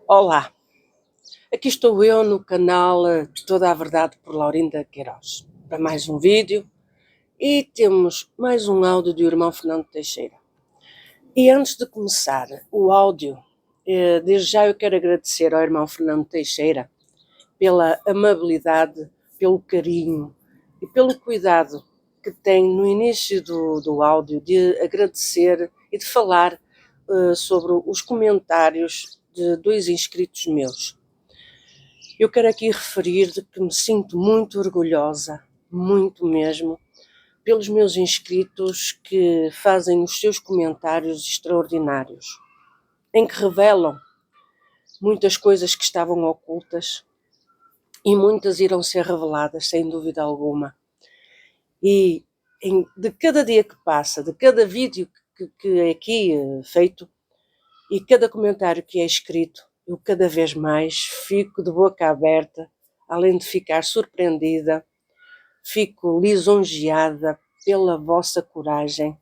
Olá, aqui estou eu no canal Toda a Verdade por Laurinda Queiroz para mais um vídeo e temos mais um áudio do irmão Fernando Teixeira. E antes de começar o áudio, desde já eu quero agradecer ao irmão Fernando Teixeira pela amabilidade, pelo carinho e pelo cuidado que tem no início do áudio de agradecer e de falar sobre os comentários de 2 inscritos meus. Eu quero aqui referir de que me sinto muito orgulhosa, muito mesmo, pelos meus inscritos que fazem os seus comentários extraordinários, em que revelam muitas coisas que estavam ocultas e muitas irão ser reveladas, sem dúvida alguma. E de cada dia que passa, de cada vídeo que é aqui feito e cada comentário que é escrito, eu cada vez mais fico de boca aberta, além de ficar surpreendida, fico lisonjeada pela vossa coragem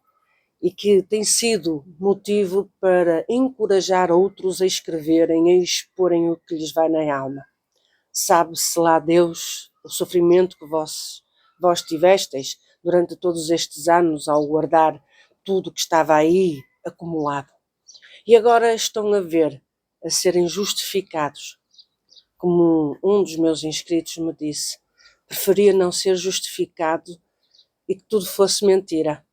e que tem sido motivo para encorajar outros a escreverem, a exporem o que lhes vai na alma. Sabe-se lá Deus o sofrimento que vós tivestes durante todos estes anos ao guardar tudo que estava aí acumulado. E agora estão a serem justificados. Como um dos meus inscritos me disse, preferia não ser justificado e que tudo fosse mentira.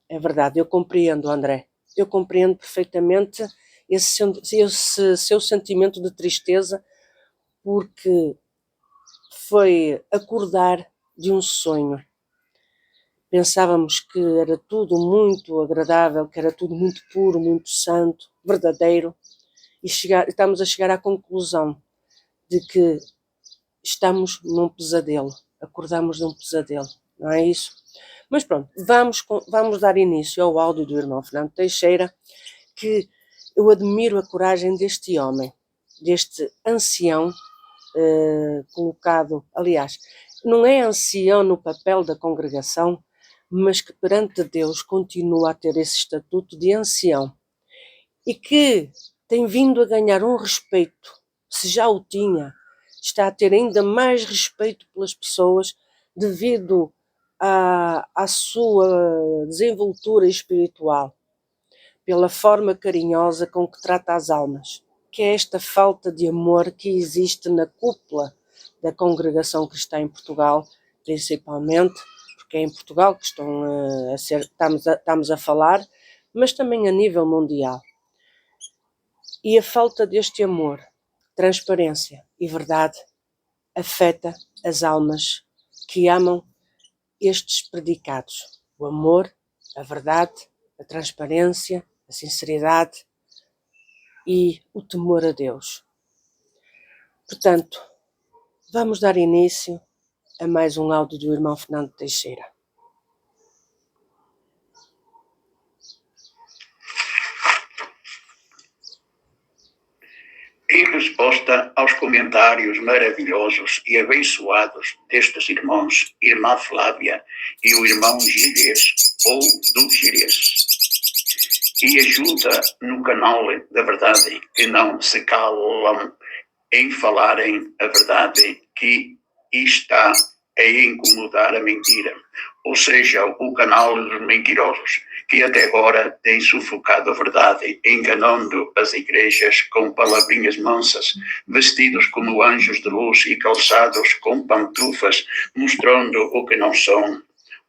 É verdade, eu compreendo, André. Eu compreendo perfeitamente esse seu sentimento de tristeza, porque foi acordar de um sonho. Pensávamos que era tudo muito agradável, que era tudo muito puro, muito santo, verdadeiro, e estamos a chegar à conclusão de que estamos num pesadelo, acordamos de um pesadelo, não é isso? Mas pronto, vamos dar início ao áudio do irmão Fernando Teixeira, que eu admiro a coragem deste homem, deste ancião colocado, aliás, não é ancião no papel da congregação, mas que perante Deus continua a ter esse estatuto de ancião e que tem vindo a ganhar um respeito, se já o tinha, está a ter ainda mais respeito pelas pessoas devido à sua desenvoltura espiritual, pela forma carinhosa com que trata as almas, que é esta falta de amor que existe na cúpula da congregação cristã em Portugal, principalmente, porque é em Portugal que estamos a falar, mas também a nível mundial. E a falta deste amor, transparência e verdade afeta as almas que amam estes predicados. O amor, a verdade, a transparência, a sinceridade e o temor a Deus. Portanto, vamos dar início a mais um áudio do irmão Fernando Teixeira. Em resposta aos comentários maravilhosos e abençoados destes irmãos, irmã Flávia e o irmão Gires, ou do Gires, e ajuda no canal da verdade, que não se calam em falarem a verdade, que está a incomodar a mentira, ou seja, o canal dos mentirosos, que até agora tem sufocado a verdade, enganando as igrejas com palavrinhas mansas, vestidos como anjos de luz e calçados com pantufas, mostrando o que não são,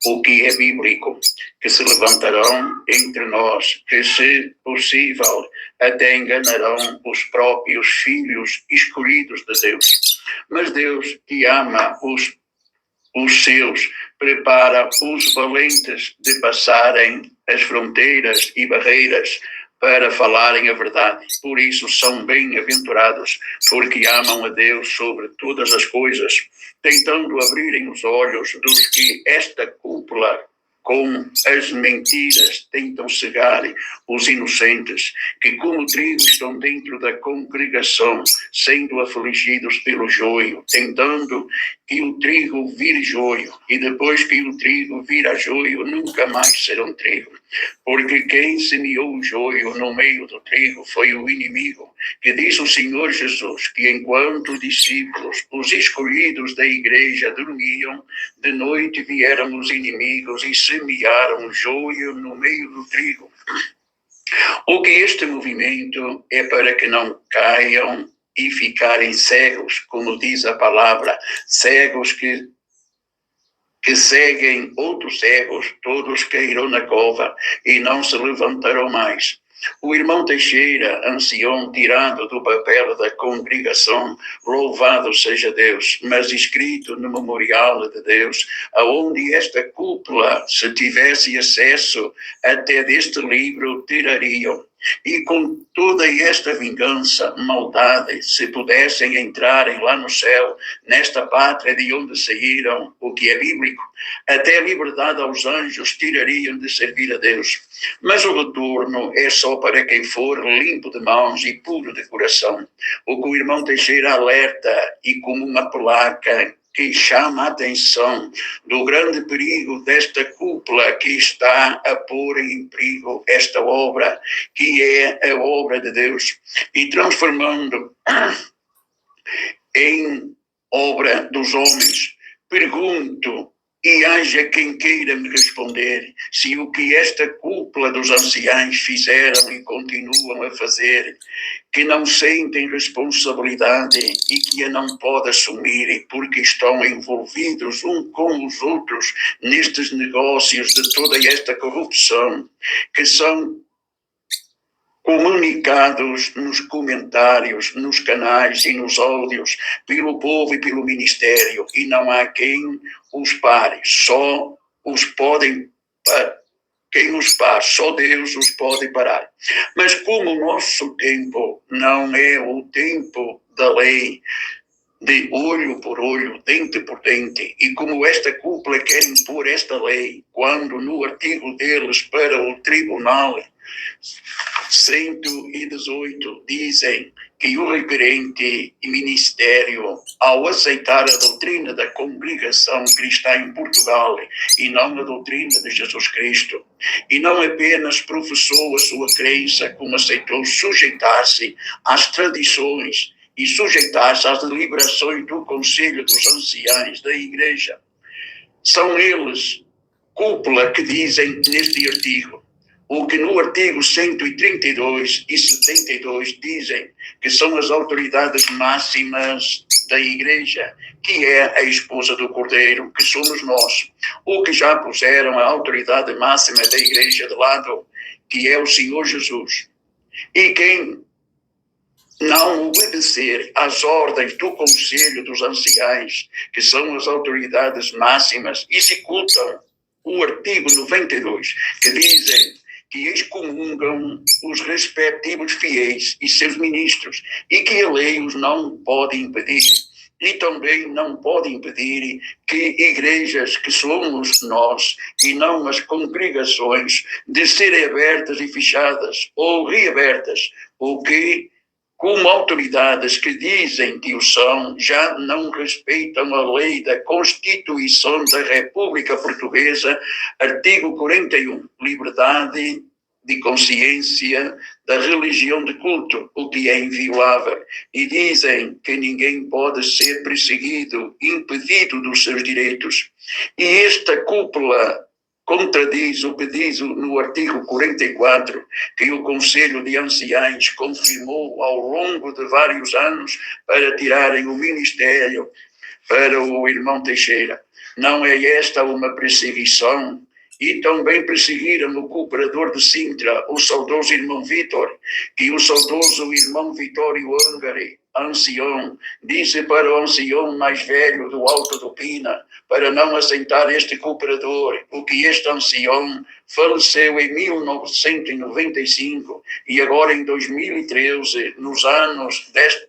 o que é bíblico, que se levantarão entre nós, que, se possível, até enganarão os próprios filhos escolhidos de Deus. Mas Deus, que ama os seus, prepara os valentes de passarem as fronteiras e barreiras para falarem a verdade. Por isso são bem-aventurados, porque amam a Deus sobre todas as coisas, tentando abrirem os olhos dos que esta cúpula com as mentiras tentam cegar os inocentes, que como trigo estão dentro da congregação, sendo afligidos pelo joio, tentando que o trigo vire joio, e depois que o trigo vira joio, nunca mais serão trigo. Porque quem semeou o joio no meio do trigo foi o inimigo, que diz o Senhor Jesus, que enquanto os discípulos, os escolhidos da igreja, dormiam, de noite vieram os inimigos e semearam o joio no meio do trigo. O que este movimento é para que não caiam e ficarem cegos, como diz a palavra, cegos que seguem outros cegos, todos cairão na cova e não se levantarão mais. O irmão Teixeira, ancião, tirado do papel da congregação, louvado seja Deus, mas escrito no memorial de Deus, aonde esta cúpula, se tivesse acesso até deste livro, tirariam. E com toda esta vingança, maldade, se pudessem entrarem lá no céu, nesta pátria de onde saíram, o que é bíblico, até a liberdade aos anjos tirariam de servir a Deus. Mas o retorno é só para quem for limpo de mãos e puro de coração. O que o irmão Teixeira alerta, e como uma placa que chama a atenção do grande perigo desta cúpula que está a pôr em perigo esta obra, que é a obra de Deus, e transformando em obra dos homens. Pergunto, e haja quem queira me responder, se o que esta cúpula dos anciãos fizeram e continuam a fazer, que não sentem responsabilidade e que a não podem assumir porque estão envolvidos uns com os outros nestes negócios de toda esta corrupção, que são comunicados nos comentários, nos canais e nos áudios pelo povo e pelo ministério, e não há quem os pare, só os podem quem os pare, só Deus os pode parar. Mas como o nosso tempo não é o tempo da lei, de olho por olho, dente por dente, e como esta cúpula quer impor esta lei, quando no artigo deles para o tribunal 118 dizem que o requerente e ministério, ao aceitar a doutrina da congregação cristã em Portugal e não a doutrina de Jesus Cristo, e não apenas professou a sua crença, como aceitou sujeitar-se às tradições e sujeitar-se às deliberações do Conselho dos Anciãos da Igreja. São eles, cúpula, que dizem neste artigo, o que no artigo 132 e 72 dizem que são as autoridades máximas da Igreja, que é a esposa do Cordeiro, que somos nós, o que já puseram a autoridade máxima da Igreja de lado, que é o Senhor Jesus. E quem não obedecer às ordens do Conselho dos Anciãos, que são as autoridades máximas, executam o artigo 92, que dizem que excomungam os respectivos fiéis e seus ministros, e que a lei os não pode impedir. E também não pode impedir que igrejas que somos nós e não as congregações de serem abertas e fechadas ou reabertas, o que, como autoridades que dizem que o são, já não respeitam a lei da Constituição da República Portuguesa, artigo 41, liberdade de consciência, da religião de culto, o que é inviolável, e dizem que ninguém pode ser perseguido, impedido dos seus direitos. E esta cúpula contradiz o que diz no artigo 44, que o Conselho de Anciãos confirmou ao longo de vários anos para tirarem o ministério para o irmão Teixeira. Não é esta uma perseguição? E também perseguiram o cooperador de Sintra, o saudoso irmão Vítor, que o saudoso irmão Vitório Ângari, ancião, disse para o ancião mais velho do Alto do Pina, para não aceitar este cooperador, o que este ancião faleceu em 1995 e agora em 2013, nos anos desta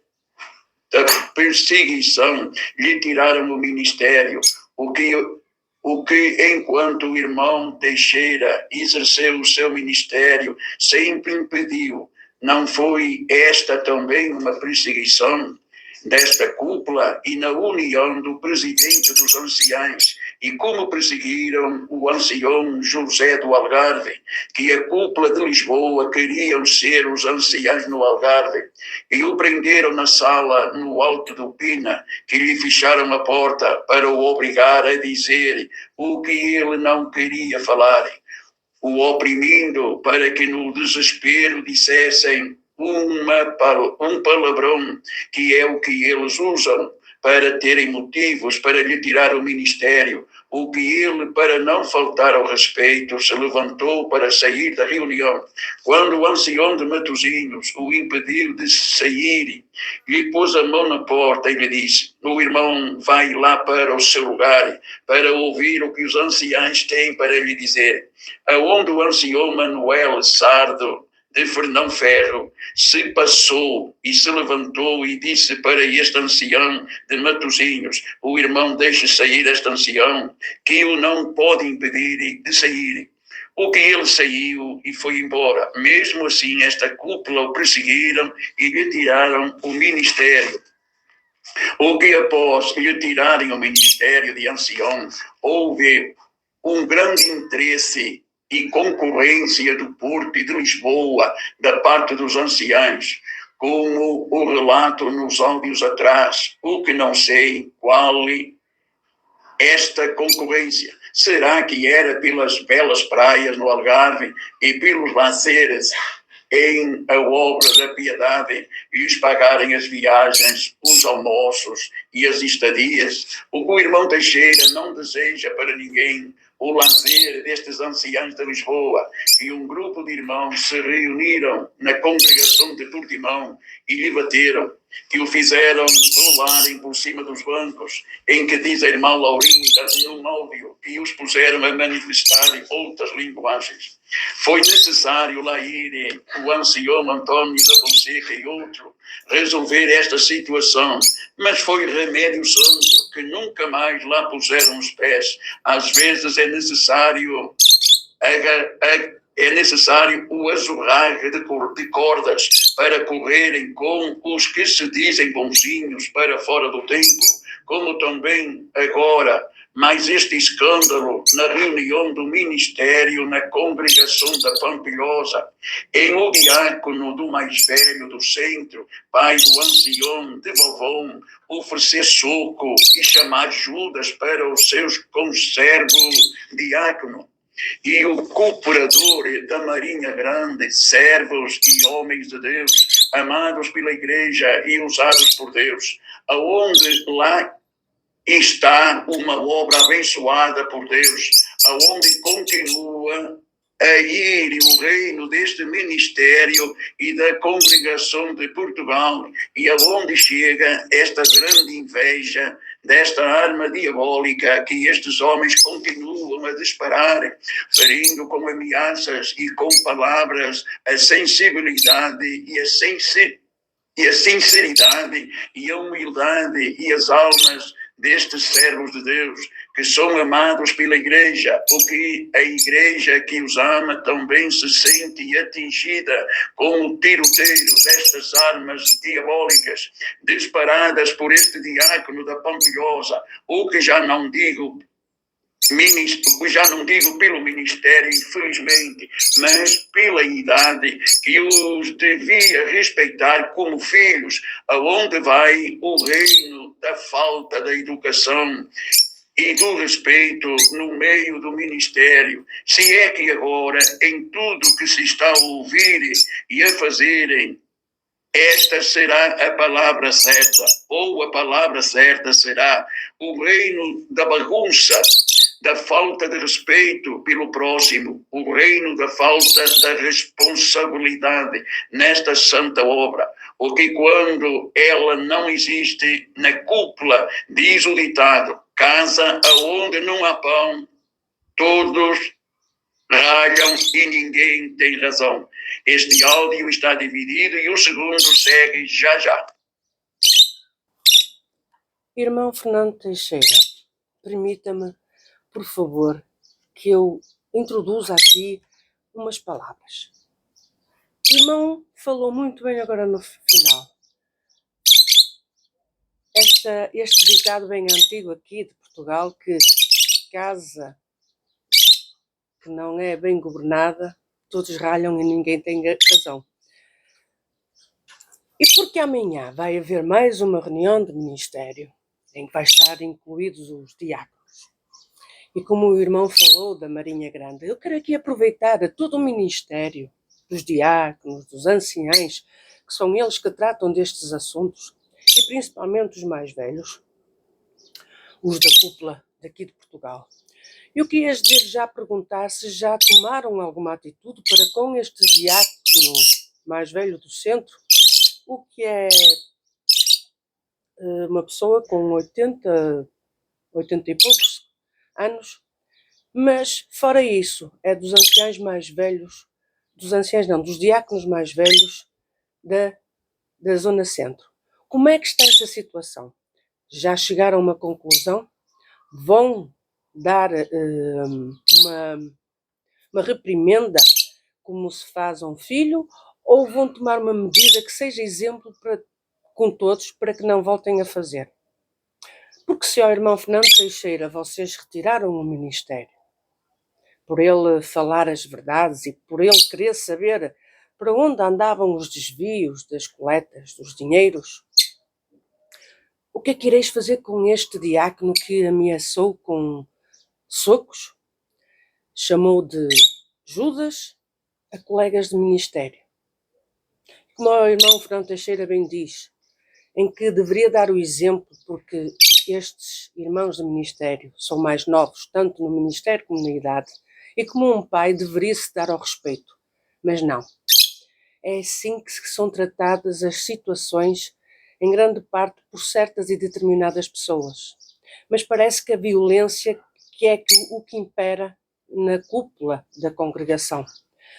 perseguição, lhe tiraram o ministério, o que o que, enquanto o irmão Teixeira exerceu o seu ministério, sempre impediu. Não foi esta também uma perseguição desta cúpula e na união do presidente dos anciães, e como perseguiram o ancião José do Algarve, que a cúpula de Lisboa queriam ser os anciães no Algarve, e o prenderam na sala no Alto do Pina, que lhe fecharam a porta para o obrigar a dizer o que ele não queria falar, o oprimindo para que no desespero dissessem um palavrão, que é o que eles usam para terem motivos para lhe tirar o ministério, o que ele, para não faltar ao respeito, se levantou para sair da reunião. Quando o ancião de Matosinhos o impediu de sair, lhe pôs a mão na porta e lhe disse: o irmão vai lá para o seu lugar para ouvir o que os anciãos têm para lhe dizer. Aonde o ancião Manuel Sardo de Fernão Ferro se passou e se levantou e disse para este ancião de Matosinhos: o irmão deixe sair este ancião, que o não pode impedir de sair. O que ele saiu e foi embora. Mesmo assim, esta cúpula o perseguiram e lhe tiraram o ministério. O que após lhe tirarem o ministério de ancião, houve um grande interesse e concorrência do Porto e de Lisboa, da parte dos anciãos, como o relato nos áudios atrás, o que não sei qual esta concorrência. Será que era pelas belas praias no Algarve e pelos lazeres em a obra da piedade lhes pagarem as viagens, os almoços e as estadias? O que o irmão Teixeira não deseja para ninguém o lazer destes anciãos de Lisboa, e um grupo de irmãos se reuniram na congregação de Portimão e lhe bateram, que o fizeram rolarem por cima dos bancos, em que diz a irmã Laurinda num áudio, e os puseram a manifestar outras linguagens. Foi necessário lá ir o ancião Antônio da Fonseca e outro resolver esta situação, mas foi remédio santo, que nunca mais lá puseram os pés. Às vezes é necessário o azurrar de cordas para correrem com os que se dizem bonzinhos para fora do templo, como também agora. Mas este escândalo na reunião do ministério na congregação da Pampilhosa, em o diácono do mais velho do centro, pai do ancião de Vovão, oferecer soco e chamar Judas para os seus conservos diácono, e o cooperador da Marinha Grande, servos e homens de Deus, amados pela igreja e usados por Deus, aonde lá está uma obra abençoada por Deus, aonde continua a ir o reino deste ministério e da congregação de Portugal, e aonde chega esta grande inveja desta arma diabólica que estes homens continuam a disparar, ferindo com ameaças e com palavras a sensibilidade e a sinceridade e a humildade e as almas destes servos de Deus, que são amados pela igreja, porque a igreja que os ama também se sente atingida com o tiroteio destas armas diabólicas disparadas por este diácono da Pampilhosa, o que já não digo pelo ministério, infelizmente, mas pela idade, que os devia respeitar como filhos, aonde vai o reino da falta da educação e do respeito no meio do ministério. Se é que agora, em tudo que se está a ouvir e a fazerem, esta será a palavra certa, ou a palavra certa será o reino da bagunça, da falta de respeito pelo próximo, o reino da falta da responsabilidade nesta santa obra, porque quando ela não existe na cúpula, diz o ditado, casa aonde não há pão, todos ralham e ninguém tem razão. Este áudio está dividido e o segundo segue já já. Irmão Fernando Teixeira, permita-me por favor, que eu introduza aqui umas palavras. O irmão falou muito bem agora no final. Este ditado bem antigo aqui de Portugal, que casa que não é bem governada, todos ralham e ninguém tem razão. E porque amanhã vai haver mais uma reunião de ministério, em que vai estar incluídos os diáconos. E como o irmão falou da Marinha Grande, eu quero aqui aproveitar a todo o ministério, dos diáconos, dos anciães, que são eles que tratam destes assuntos, e principalmente os mais velhos, os da cúpula daqui de Portugal. Eu queria desde já perguntar se já tomaram alguma atitude para com este diácono mais velho do centro, o que é uma pessoa com 80 e poucos anos, mas fora isso, é dos anciães mais velhos, dos diáconos mais velhos da Zona Centro. Como é que está essa situação? Já chegaram a uma conclusão? Vão dar uma reprimenda como se faz a um filho, ou vão tomar uma medida que seja exemplo com todos para que não voltem a fazer? Porque se ao irmão Fernando Teixeira vocês retiraram o ministério, por ele falar as verdades e por ele querer saber para onde andavam os desvios das coletas, dos dinheiros, o que é que ireis fazer com este diácono que ameaçou com socos, chamou de Judas a colegas de ministério? Como o irmão Fernando Teixeira bem diz, em que deveria dar o exemplo, porque estes irmãos de ministério são mais novos, tanto no ministério como na idade, e como um pai deveria-se dar ao respeito. Mas não. É assim que são tratadas as situações, em grande parte por certas e determinadas pessoas. Mas parece que a violência que é o que impera na cúpula da congregação.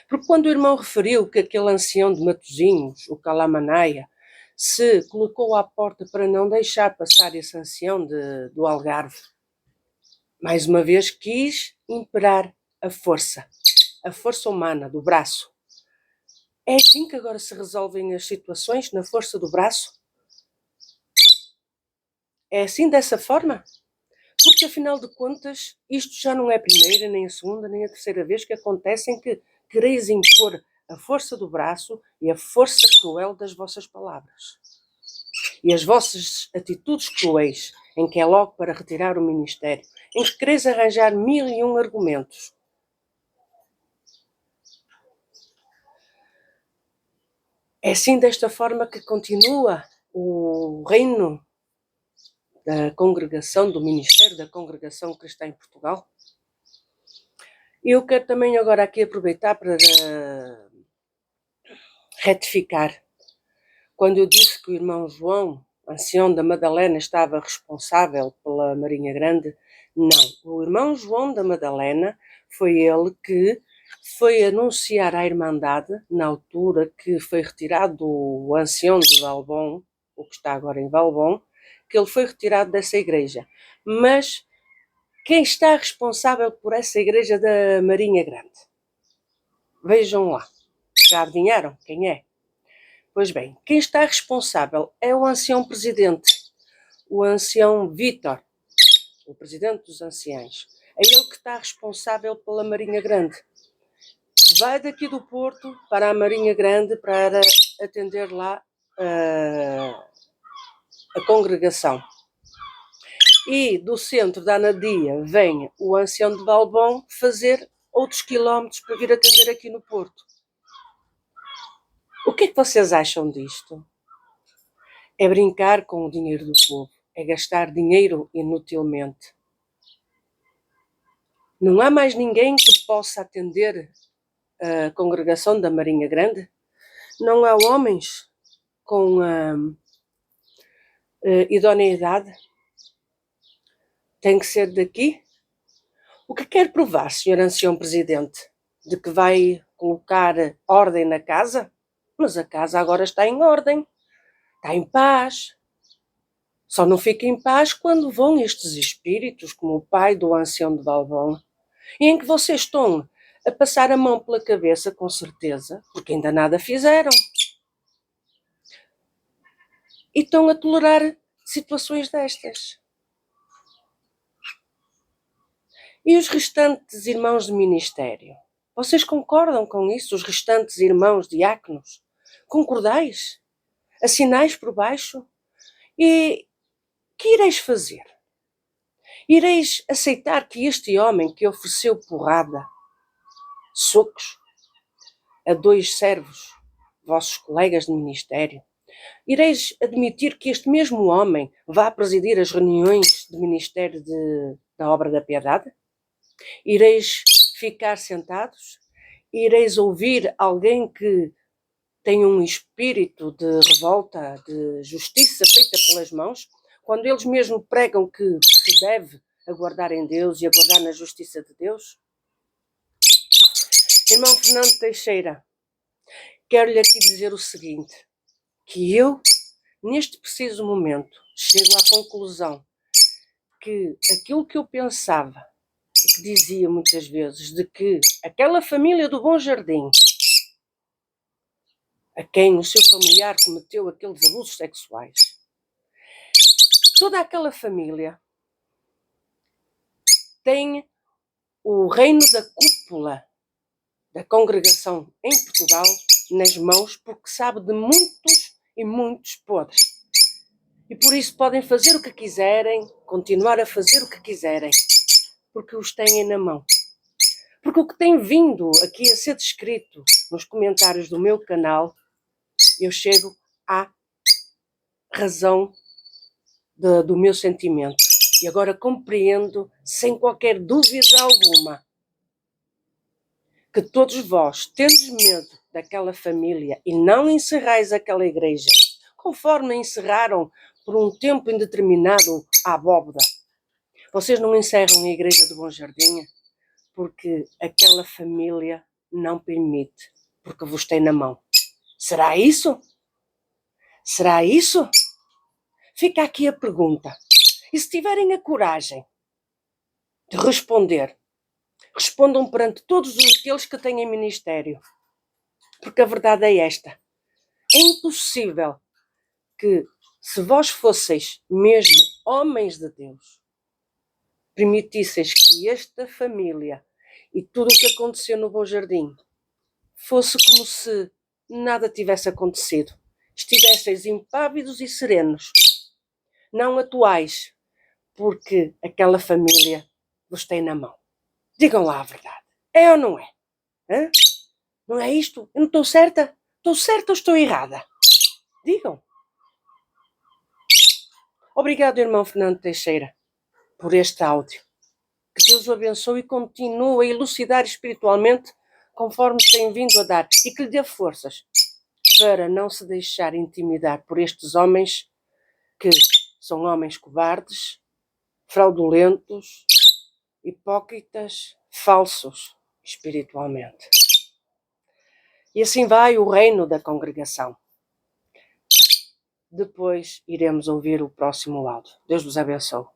Porque quando o irmão referiu que aquele ancião de Matosinhos, o Calamanaia, se colocou à porta para não deixar passar esse ancião do Algarve, mais uma vez quis imperar a força humana, do braço. É assim que agora se resolvem as situações, na força do braço? É assim, dessa forma? Porque, afinal de contas, isto já não é a primeira, nem a segunda, nem a terceira vez que acontece em que quereis impor a força do braço e a força cruel das vossas palavras. E as vossas atitudes cruéis, em que é logo para retirar o ministério, em que quereis arranjar 1001 argumentos. É assim, desta forma, que continua o reino da congregação, do ministério da congregação cristã em Portugal? Eu quero também agora aqui aproveitar para retificar. Quando eu disse que o irmão João, ancião da Madalena, estava responsável pela Marinha Grande, não. O irmão João da Madalena foi ele que foi anunciar à Irmandade, na altura que foi retirado o ancião de Valbom, o que está agora em Valbom, que ele foi retirado dessa igreja. Mas quem está responsável por essa igreja da Marinha Grande? Vejam lá. Já adivinharam quem é? Pois bem, quem está responsável é o ancião presidente, o ancião Vítor, o presidente dos anciães. É ele que está responsável pela Marinha Grande. Vai daqui do Porto para a Marinha Grande para atender lá a congregação. E do centro da Anadia vem o ancião de Valbom fazer outros quilómetros para vir atender aqui no Porto. O que é que vocês acham disto? É brincar com o dinheiro do povo, é gastar dinheiro inutilmente. Não há mais ninguém que possa atender a congregação da Marinha Grande? Não há homens com idoneidade? Tem que ser daqui? O que quer provar, Sr. Ancião Presidente? De que vai colocar ordem na casa? Mas a casa agora está em ordem, está em paz. Só não fica em paz quando vão estes espíritos, como o pai do ancião de Valbon, e em que vocês estão a passar a mão pela cabeça, com certeza, porque ainda nada fizeram. E estão a tolerar situações destas. E os restantes irmãos de ministério? Vocês concordam com isso? Os restantes irmãos diáconos? Concordais? Assinais por baixo? E que ireis fazer? Ireis aceitar que este homem que ofereceu porrada, socos, a 2 servos, vossos colegas de ministério, ireis admitir que este mesmo homem vá presidir as reuniões de ministério da obra da piedade? Ireis ficar sentados? Ireis ouvir alguém que tem um espírito de revolta, de justiça feita pelas mãos, quando eles mesmos pregam que se deve aguardar em Deus e aguardar na justiça de Deus? Irmão Fernando Teixeira, quero-lhe aqui dizer o seguinte, que eu, neste preciso momento, chego à conclusão que aquilo que eu pensava e que dizia muitas vezes, de que aquela família do Bom Jardim, a quem o seu familiar cometeu aqueles abusos sexuais, toda aquela família tem o reino da cúpula da congregação em Portugal nas mãos, porque sabe de muitos e muitos podres. E por isso podem fazer o que quiserem, continuar a fazer o que quiserem, porque os têm na mão. Porque o que tem vindo aqui a ser descrito nos comentários do meu canal, eu chego à razão do meu sentimento. E agora compreendo, sem qualquer dúvida alguma, que todos vós tendes medo daquela família e não encerrais aquela igreja, conforme encerraram por um tempo indeterminado a abóbada. Vocês não encerram a igreja do Bom Jardim porque aquela família não permite, porque vos tem na mão. Será isso? Será isso? Fica aqui a pergunta. E se tiverem a coragem de responder, respondam perante todos aqueles que têm ministério. Porque a verdade é esta. É impossível que, se vós fosseis mesmo homens de Deus, permitisseis que esta família e tudo o que aconteceu no Bom Jardim fosse como se nada tivesse acontecido. Estivesseis impávidos e serenos. Não atuais, porque aquela família vos tem na mão. Digam lá a verdade. É ou não é? Hã? Não é isto? Eu não estou certa? Estou certa ou estou errada? Digam. Obrigado, irmão Fernando Teixeira, por este áudio. Que Deus o abençoe e continue a elucidar espiritualmente conforme tem vindo a dar e que lhe dê forças para não se deixar intimidar por estes homens que são homens cobardes, fraudulentos, hipócritas, falsos espiritualmente. E assim vai o reino da congregação. Depois iremos ouvir o próximo áudio. Deus vos abençoe.